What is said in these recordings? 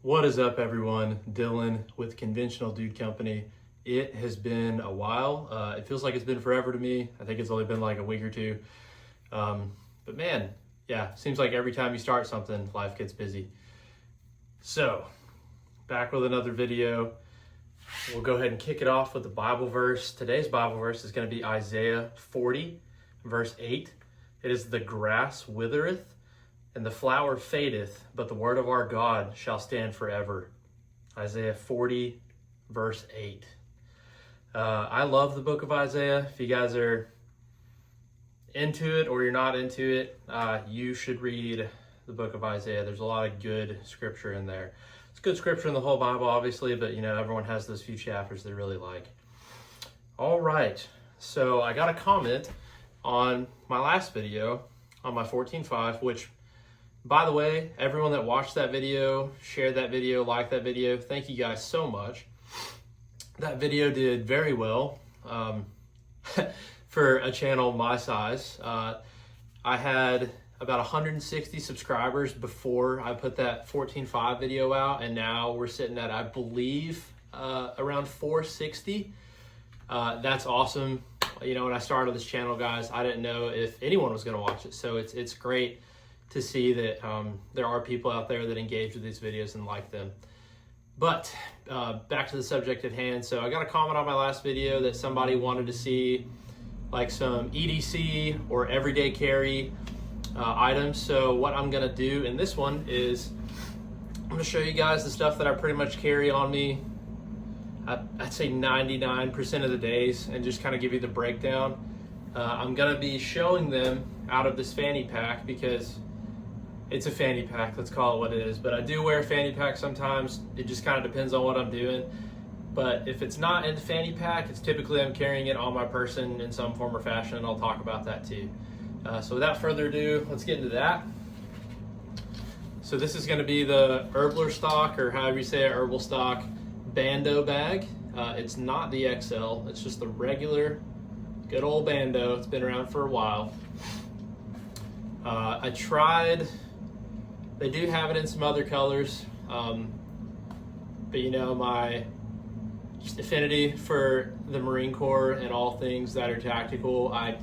What is up, everyone? Dylan with Conventional Dude Company. It has been a while. It feels like it's been forever to me. I think it's only been like a week or two. But man, yeah, seems like every time you start something, life gets busy. So, back with another video. We'll go ahead and kick it off with the Bible verse. Today's Bible verse is going to be Isaiah 40, verse 8. It is, "The grass withereth, and the flower fadeth, but the word of our God shall stand forever." Isaiah 40, verse 8. I love the book of Isaiah. If you guys are into it or you're not into it, you should read the book of Isaiah. There's a lot of good scripture in there. It's good scripture in the whole Bible, obviously, but everyone has those few chapters they really like. All right, so I got a comment on my last video, on my 14.5, which, by the way, everyone that watched that video, shared that video, liked that video, thank you guys so much. That video did very well for a channel my size. I had about 160 subscribers before I put that 14.5 video out, and now we're sitting at, I believe, around 460. That's awesome. When I started this channel, guys, I didn't know if anyone was going to watch it, so it's great to see that there are people out there that engage with these videos and like them. But back to the subject at hand. So I got a comment on my last video that somebody wanted to see like some EDC or everyday carry items. So what I'm gonna do in this one is I'm gonna show you guys the stuff that I pretty much carry on me. I'd say 99% of the days, and just kind of give you the breakdown. I'm gonna be showing them out of this fanny pack because it's a fanny pack, let's call it what it is. But I do wear a fanny pack sometimes. It just kind of depends on what I'm doing. But if it's not in the fanny pack, it's typically I'm carrying it on my person in some form or fashion, and I'll talk about that too. So without further ado, let's get into that. So this is gonna be the Herbler stock, or however you say it, herbal stock Bando bag. It's not the XL, it's just the regular, good old Bando. It's been around for a while. I tried, they do have it in some other colors, but my just affinity for the Marine Corps and all things that are tactical, I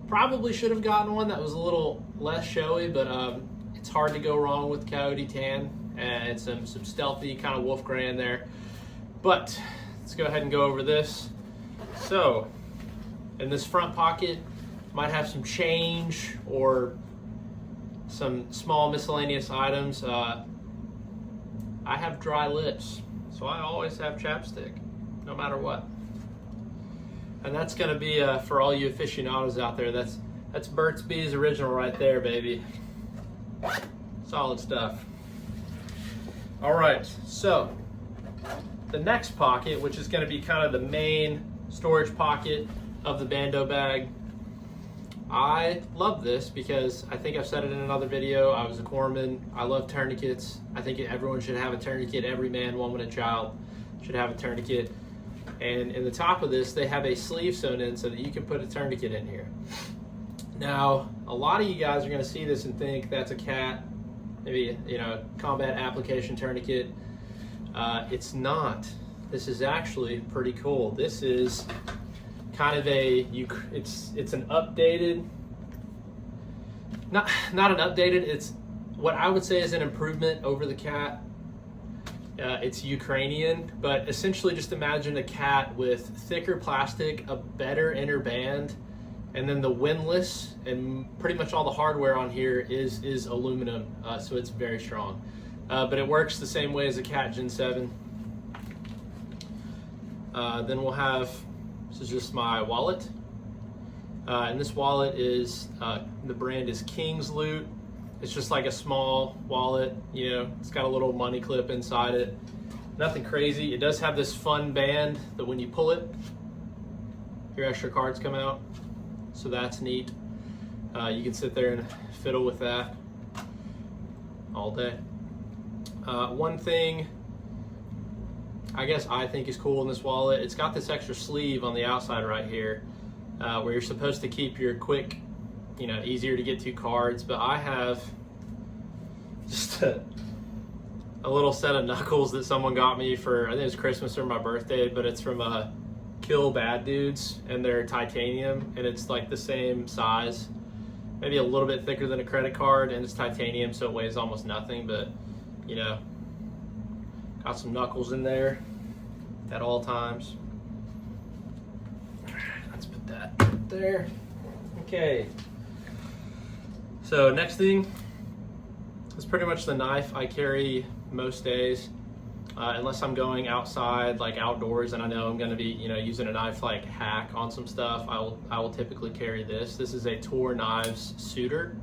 probably should have gotten one that was a little less showy, but it's hard to go wrong with Coyote Tan and some stealthy kind of wolf gray in there. But let's go ahead and go over this. So in this front pocket, might have some change or some small miscellaneous items. I have dry lips, so I always have chapstick, no matter what. And that's gonna be for all you aficionados out there. That's Burt's Bees original right there, baby. Solid stuff. All right, so the next pocket, which is gonna be kind of the main storage pocket of the Bando bag. I love this because I think I've said it in another video. I was a corpsman. I love tourniquets. I think everyone should have a tourniquet. Every man, woman, and child should have a tourniquet. And in the top of this, they have a sleeve sewn in so that you can put a tourniquet in here. Now, a lot of you guys are going to see this and think that's a cat, maybe combat application tourniquet. It's not. This is actually pretty cool. This is kind of it's an updated, not an updated, it's what I would say is an improvement over the cat. It's Ukrainian, but essentially just imagine a cat with thicker plastic, a better inner band, and then the windlass and pretty much all the hardware on here is aluminum, so it's very strong. But it works the same way as a Cat Gen 7. Then we'll have, this is just my wallet. And this wallet is, the brand is King's Loot. It's just like a small wallet, it's got a little money clip inside it. Nothing crazy. It does have this fun band that when you pull it, your extra cards come out. So that's neat. You can sit there and fiddle with that all day. One thing I guess I think is cool in this wallet, it's got this extra sleeve on the outside right here, where you're supposed to keep your quick, easier to get to cards, but I have just a little set of knuckles that someone got me for, I think it was Christmas or my birthday, but it's from Kill Bad Dudes, and they're titanium, and it's like the same size, maybe a little bit thicker than a credit card, and it's titanium, so it weighs almost nothing, but you know, got some knuckles in there at all times. Let's put that there. Okay. So next thing is pretty much the knife I carry most days, unless I'm going outside, like outdoors, and I know I'm going to be, you know, using a knife like hack on some stuff. I will typically carry this. This is a Tor Knives Suitor.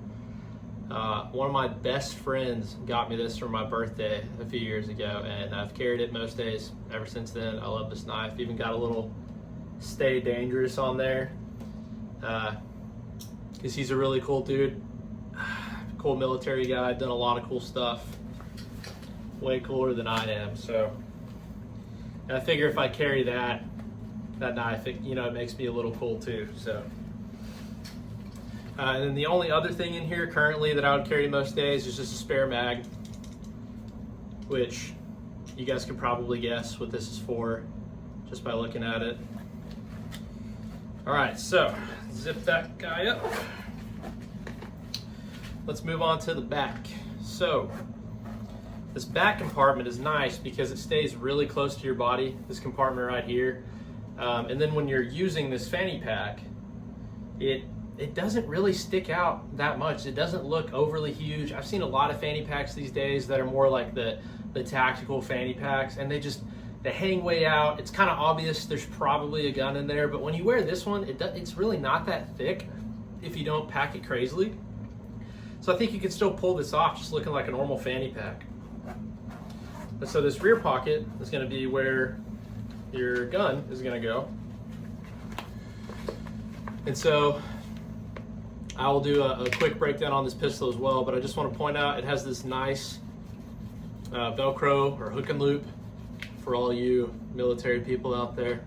One of my best friends got me this for my birthday a few years ago, and I've carried it most days ever since then. I love this knife. Even got a little "Stay Dangerous" on there, because he's a really cool dude. Cool military guy, done a lot of cool stuff, way cooler than I am. So, and I figure if I carry that knife, it, you know, it makes me a little cool too. So, and then the only other thing in here currently that I would carry most days is just a spare mag, which you guys can probably guess what this is for just by looking at it. All right, so zip that guy up. Let's move on to the back. So this back compartment is nice because it stays really close to your body, this compartment right here. And then when you're using this fanny pack, it doesn't really stick out that much. It doesn't look overly huge. I've seen a lot of fanny packs these days that are more like the tactical fanny packs, and they hang way out. It's kind of obvious there's probably a gun in there, but when you wear this one, it's really not that thick if you don't pack it crazily. So I think you can still pull this off just looking like a normal fanny pack. And so this rear pocket is going to be where your gun is going to go. And so I will do a quick breakdown on this pistol as well, but I just want to point out it has this nice Velcro or hook and loop for all you military people out there.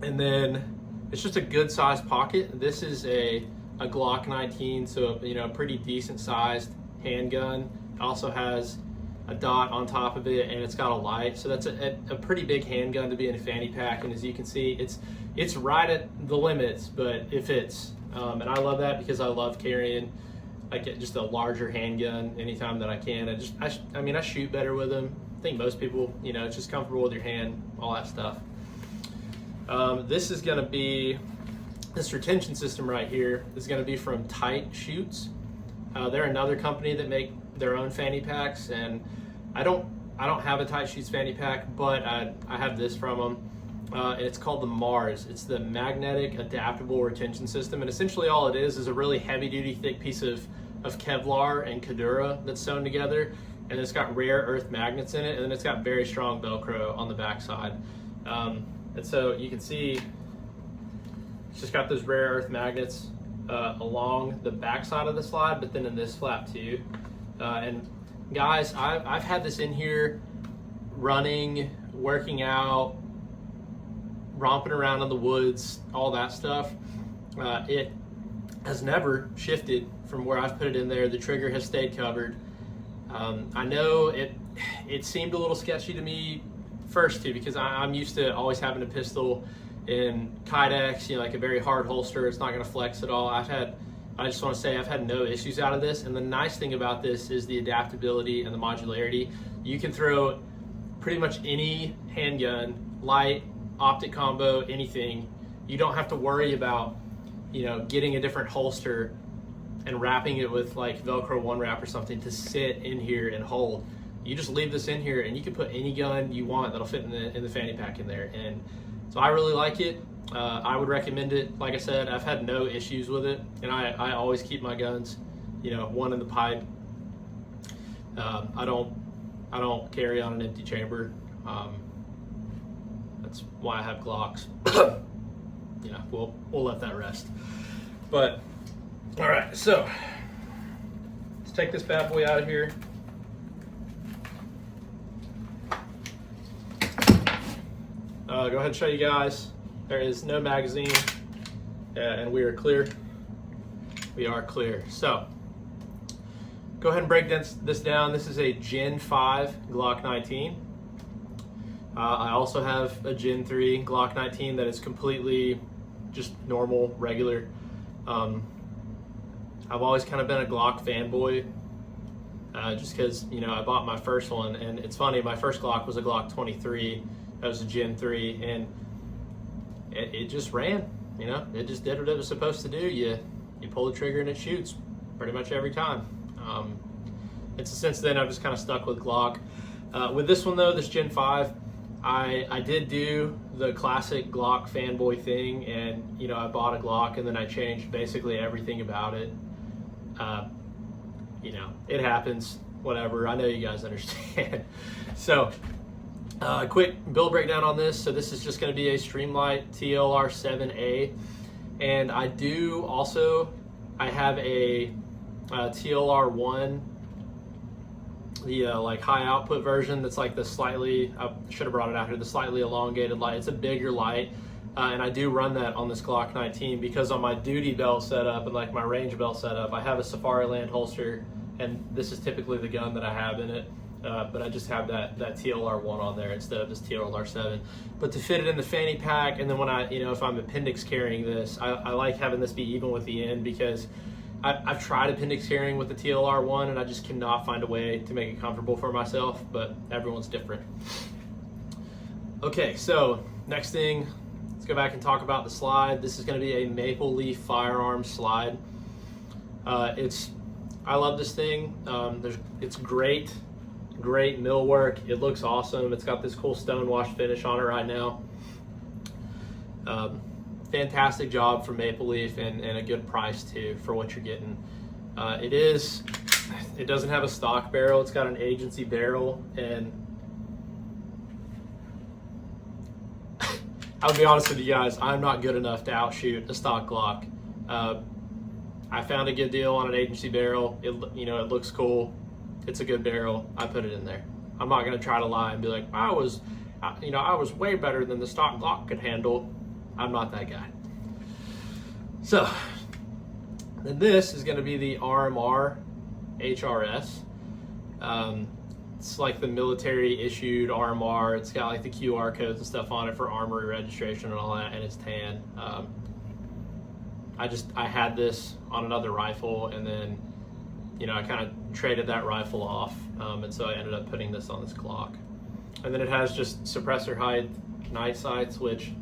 And then it's just a good sized pocket. This is a Glock 19, so you know, a pretty decent sized handgun. It also has a dot on top of it, and it's got a light, so that's a pretty big handgun to be in a fanny pack. And as you can see, it's right at the limits, but it fits. And I love that because I love carrying like just a larger handgun anytime that I can. I mean, I shoot better with them. I think most people, you know, it's just comfortable with your hand, all that stuff. This is going to be, this retention system right here is going to be from Tight Shoots. They're another company that make their own fanny packs, and I don't have a Tight Shoots fanny pack, but I have this from them. And it's called the Mars. It's the Magnetic Adaptable Retention System, and essentially all it is a really heavy-duty, thick piece of Kevlar and Kadura that's sewn together, and it's got rare earth magnets in it, and then it's got very strong Velcro on the backside. And so you can see it's just got those rare earth magnets along the backside of the slide, but then in this flap too. And guys, I've had this in here running, working out, romping around in the woods, all that stuff. It has never shifted from where I've put it in there. The trigger has stayed covered. I know it seemed a little sketchy to me first too, because I'm used to always having a pistol in Kydex, you know, like a very hard holster. It's not going to flex at all. I just want to say I've had no issues out of this. And the nice thing about this is the adaptability and the modularity. You can throw pretty much any handgun, light, optic combo, anything. You don't have to worry about, you know, getting a different holster and wrapping it with like Velcro one wrap or something to sit in here and hold. You just leave this in here and you can put any gun you want that'll fit in the fanny pack in there. And so I really like it. I would recommend it. Like I said, I've had no issues with it, and I always keep my guns, you know, one in the pipe. I don't carry on an empty chamber. That's why I have Glocks. You know, we'll let that rest. But all right, so let's take this bad boy out of here. Go ahead and show you guys. There is no magazine, and we are clear. We are clear. So go ahead and break this down. This is a Gen 5 Glock 19. I also have a Gen 3 Glock 19 that is completely just normal, regular. I've always kind of been a Glock fanboy, just because, you know, I bought my first one, and it's funny, my first Glock was a Glock 23. That was a Gen 3, and it just ran, you know, it just did what it was supposed to do. You pull the trigger and it shoots pretty much every time. And so since then, I've just kind of stuck with Glock. With this one though, this Gen 5, I did do the classic Glock fanboy thing, and you know, I bought a Glock and then I changed basically everything about it. You know, it happens, whatever. I know you guys understand. So, quick build breakdown on this. So this is just going to be a Streamlight TLR7A, and I do also, I have a TLR1, the like high output version that's like the slightly, I should have brought it out here, the slightly elongated light. It's a bigger light, and I do run that on this Glock 19 because on my duty belt setup and like my range belt setup, I have a Safariland holster, and this is typically the gun that I have in it. But I just have that TLR1 on there instead of this TLR7. But to fit it in the fanny pack, and then when I, you know, if I'm appendix carrying this, I like having this be even with the end, because I've tried appendix carrying with the TLR1 and I just cannot find a way to make it comfortable for myself, but everyone's different. Okay, so next thing, let's go back and talk about the slide. This is going to be a Maple Leaf firearms slide. I love this thing. It's great millwork. It looks awesome. It's got this cool stone wash finish on it right now. Fantastic job from Maple Leaf, and a good price too for what you're getting. It doesn't have a stock barrel. It's got an agency barrel, and I'll be honest with you guys, I'm not good enough to outshoot a stock Glock. I found a good deal on an agency barrel. It looks cool. It's a good barrel. I put it in there. I'm not gonna try to lie and be like, I was way better than the stock Glock could handle. I'm not that guy. So, then this is gonna be the RMR HRS. It's like the military issued RMR. It's got like the QR codes and stuff on it for armory registration and all that, and it's tan. I had this on another rifle, and then, you know, I kind of traded that rifle off, and so I ended up putting this on this Glock. And then it has just suppressor height night sights, which,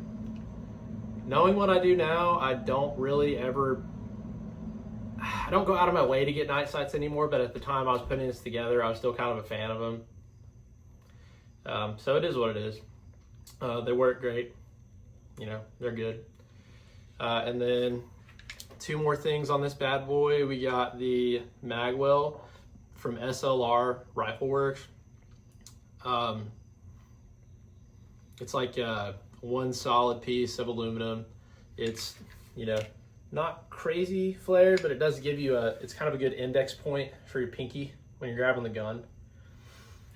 knowing what I do now, I don't go out of my way to get night sights anymore, but at the time I was putting this together, I was still kind of a fan of them. So it is what it is. They work great. You know, they're good. And then two more things on this bad boy. We got the magwell from SLR Rifle Works. It's like one solid piece of aluminum. It's, you know, not crazy flared, but it does give you it's kind of a good index point for your pinky when you're grabbing the gun.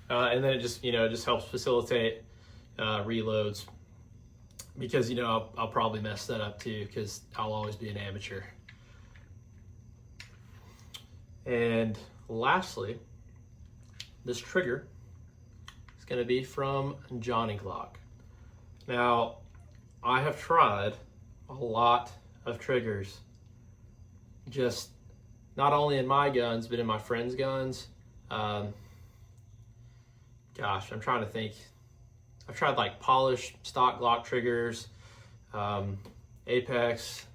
And then it just helps facilitate reloads, because, you know, I'll probably mess that up too, because I'll always be an amateur. And lastly, this trigger is going to be from Johnny Glock. Now, I have tried a lot of triggers, just not only in my guns, but in my friends' guns. Gosh, I'm trying to think. I've tried like polished stock Glock triggers, Apex.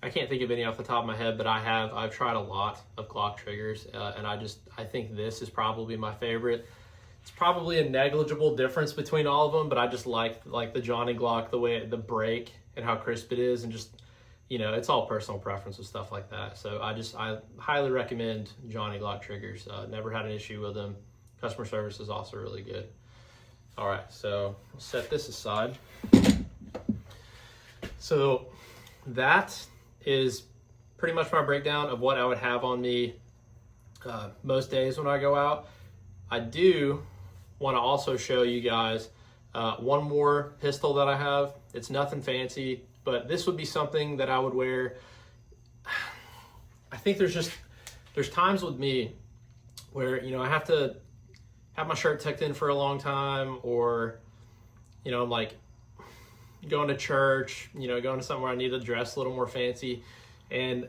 I can't think of any off the top of my head, but I've tried a lot of Glock triggers, and I think this is probably my favorite. It's probably a negligible difference between all of them, but I just like the Johnny Glock, the way the break and how crisp it is, and just, you know, it's all personal preference with stuff like that. So I highly recommend Johnny Glock triggers. Never had an issue with them. Customer service is also really good. All right, so we'll set this aside. So that is pretty much my breakdown of what I would have on me most days when I go out. I do want to also show you guys one more pistol that I have. It's nothing fancy, but this would be something that I would wear. I think there's times with me where, you know, I have to have my shirt tucked in for a long time, or, you know, I'm like going to church, you know, going to somewhere I need to dress a little more fancy. And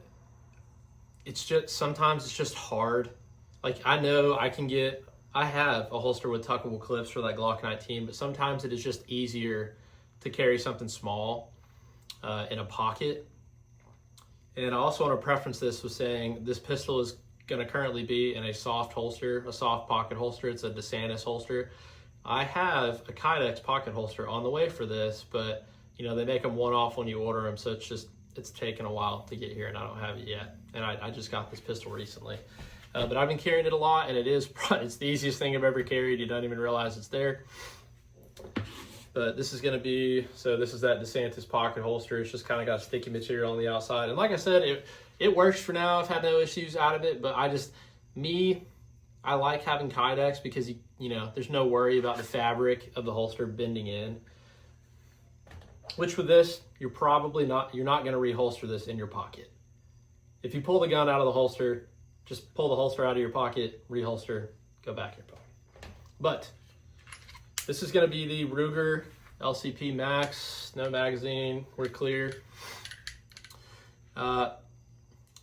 it's just, sometimes it's just hard. Like, I know I have a holster with tuckable clips for that Glock 19, but sometimes it is just easier to carry something small in a pocket. And I also want to preference this with saying this pistol is going to currently be in a soft holster, a soft pocket holster. It's a DeSantis holster. I have a Kydex pocket holster on the way for this, but, you know, they make them one-off when you order them, so it's taken a while to get here, and I don't have it yet. And I just got this pistol recently. But I've been carrying it a lot, and it's the easiest thing I've ever carried. You don't even realize it's there. But this is going to be, so this is that DeSantis pocket holster. It's just kind of got sticky material on the outside. And like I said, it works for now. I've had no issues out of it, but I like having Kydex because, you know, there's no worry about the fabric of the holster bending in. Which with this, you're not going to reholster this in your pocket. If you pull the gun out of the holster, just pull the holster out of your pocket, reholster, go back in your pocket. But this is going to be the Ruger LCP Max, no magazine, we're clear. I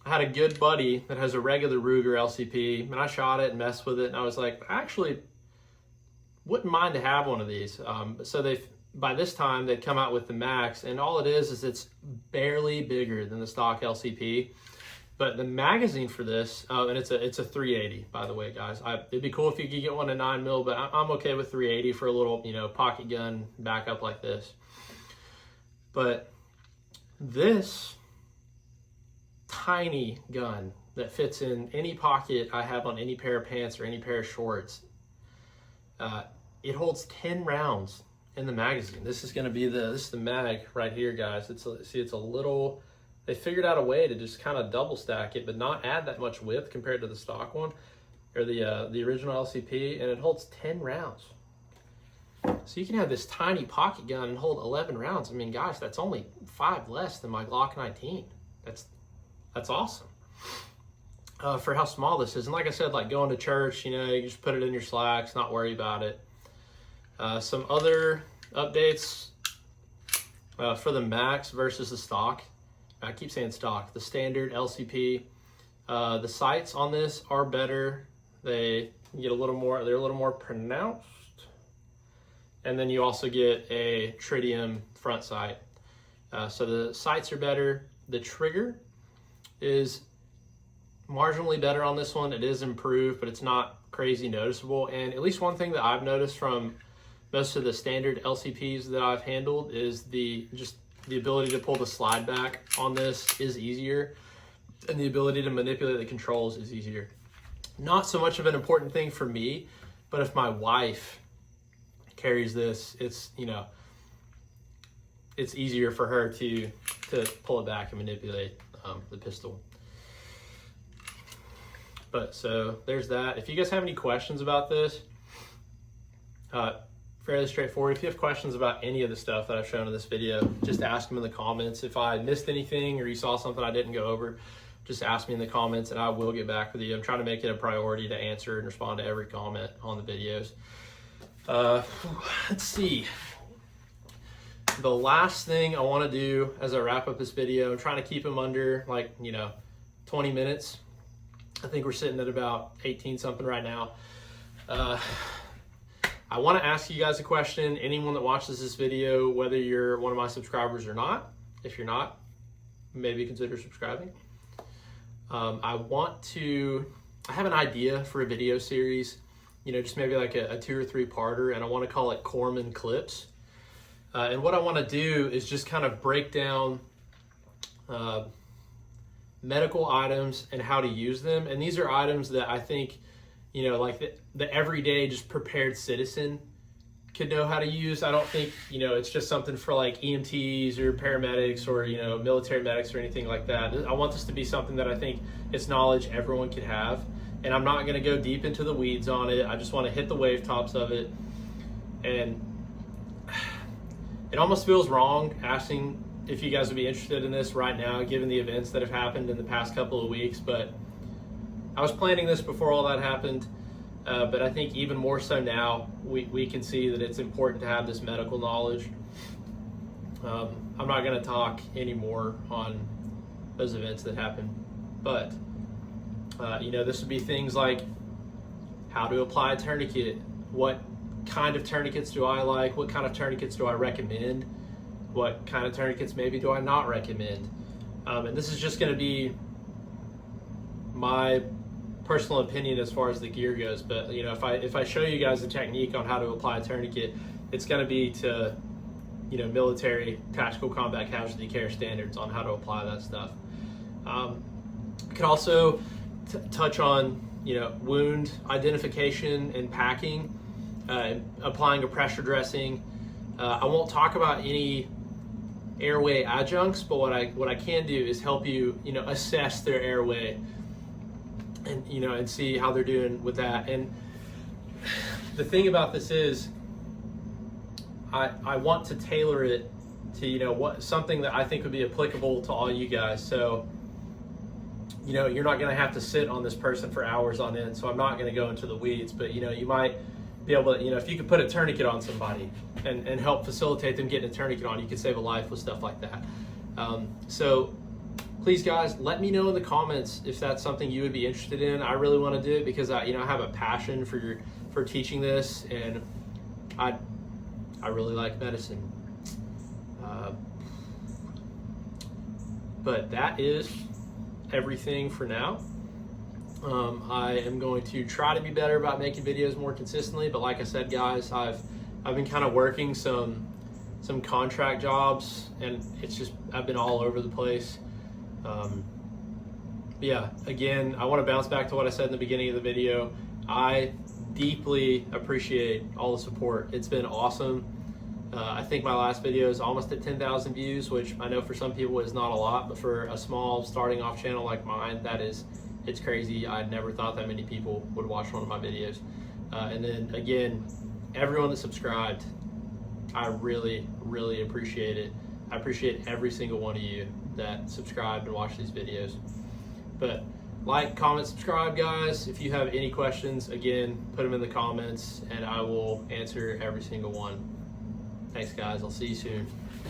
had a good buddy that has a regular Ruger LCP, and I shot it and messed with it, and I was like, I actually wouldn't mind to have one of these. So by this time, they'd come out with the Max, and all it is it's barely bigger than the stock LCP. But the magazine for this, and it's a 380, by the way, guys. It'd be cool if you could get one at 9mm, but I'm okay with 380 for a little, you know, pocket gun backup like this. But this tiny gun that fits in any pocket I have on any pair of pants or any pair of shorts, it holds 10 rounds in the magazine. This is going to be this is the mag right here, guys. It's a little. They figured out a way to just kind of double stack it, but not add that much width compared to the stock one, or the original LCP, and it holds 10 rounds. So you can have this tiny pocket gun and hold 11 rounds. I mean, gosh, that's only 5 less than my Glock 19. That's awesome. For how small this is. And like I said, like going to church, you know, you just put it in your slacks, not worry about it. Some other updates for the Max versus the stock. I keep saying stock, the standard LCP. The sights on this are better. They get they're a little more pronounced. And then you also get a tritium front sight. So the sights are better. The trigger is marginally better on this one. It is improved, but it's not crazy noticeable. And at least one thing that I've noticed from most of the standard LCPs that I've handled is the ability to pull the slide back on this is easier, and the ability to manipulate the controls is easier. Not so much of an important thing for me, but if my wife carries this, it's, you know, it's easier for her to pull it back and manipulate the pistol. But so there's that. If you guys have any questions about this, fairly straightforward. If you have questions about any of the stuff that I've shown in this video, just ask them in the comments. If I missed anything or you saw something I didn't go over, just ask me in the comments and I will get back with you. I'm trying to make it a priority to answer and respond to every comment on the videos. Let's see. The last thing I want to do as I wrap up this video, I'm trying to keep them under 20 minutes. I think we're sitting at about 18 something right now. I want to ask you guys a question. Anyone that watches this video, whether you're one of my subscribers or not, if you're not, maybe consider subscribing. I have an idea for a video series, you know, just maybe like a 2 or 3 parter, and I want to call it Corman Clips. And what I want to do is just kind of break down medical items and how to use them. And these are items that I think, you know, like the everyday just prepared citizen could know how to use. I don't think, you know, it's just something for like EMTs or paramedics or, you know, military medics or anything like that. I want this to be something that I think it's knowledge everyone could have. And I'm not going to go deep into the weeds on it. I just want to hit the wave tops of it. And it almost feels wrong asking if you guys would be interested in this right now, given the events that have happened in the past couple of weeks. But I was planning this before all that happened, but I think even more so now, we can see that it's important to have this medical knowledge. I'm not going to talk anymore on those events that happened, but this would be things like how to apply a tourniquet, what kind of tourniquets do I like, what kind of tourniquets do I recommend, what kind of tourniquets maybe do I not recommend. And this is just going to be my personal opinion as far as the gear goes, but if I show you guys the technique on how to apply a tourniquet, it's going to be to military tactical combat casualty care standards on how to apply that stuff. We can also touch on wound identification and packing, applying a pressure dressing. I won't talk about any airway adjuncts, but what I can do is help you assess their airway and see how they're doing with that. And the thing about this is I want to tailor it to something that I think would be applicable to all you guys. So you're not going to have to sit on this person for hours on end, so I'm not going to go into the weeds, but you might be able to, if you could put a tourniquet on somebody and help facilitate them getting a tourniquet on, you could save a life with stuff like that. So please guys, let me know in the comments if that's something you would be interested in. I really want to do it because I have a passion for teaching this, and I really like medicine. But that is everything for now. I am going to try to be better about making videos more consistently, but like I said, guys, I've been kind of working some contract jobs, and I've been all over the place. Yeah, again, I want to bounce back to what I said in the beginning of the video. I deeply appreciate all the support. It's been awesome. I think my last video is almost at 10,000 views, which I know for some people is not a lot, but for a small starting off channel like mine, it's crazy. I never thought that many people would watch one of my videos. And then again, everyone that subscribed, I really, really appreciate it. I appreciate every single one of you that subscribed and watched these videos. But like, comment, subscribe, guys. If you have any questions, again, put them in the comments and I will answer every single one. Thanks, guys. I'll see you soon.